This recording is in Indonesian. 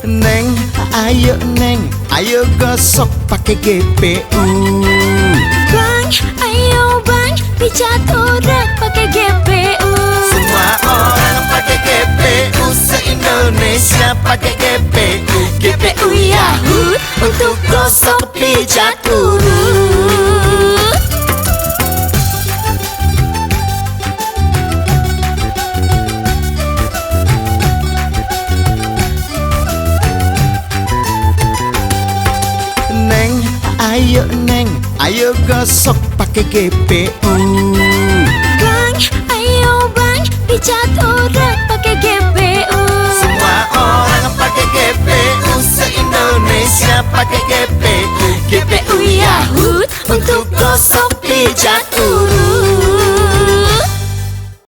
Neng, ayo gosok pakai GPU. Bang, ayo bang, pijat urat pakai GPU. Semua orang pakai GPU, se-Indonesia pakai GPU. GPU Yahoo untuk gosok pijat urut. Neng, ayo gosok pakai GPU. Bang, ayo bang, pijat urat pakai GPU. Semua orang pakai GPU, se-Indonesia pakai GPU. GPU Yahoo untuk gosok pijat urut.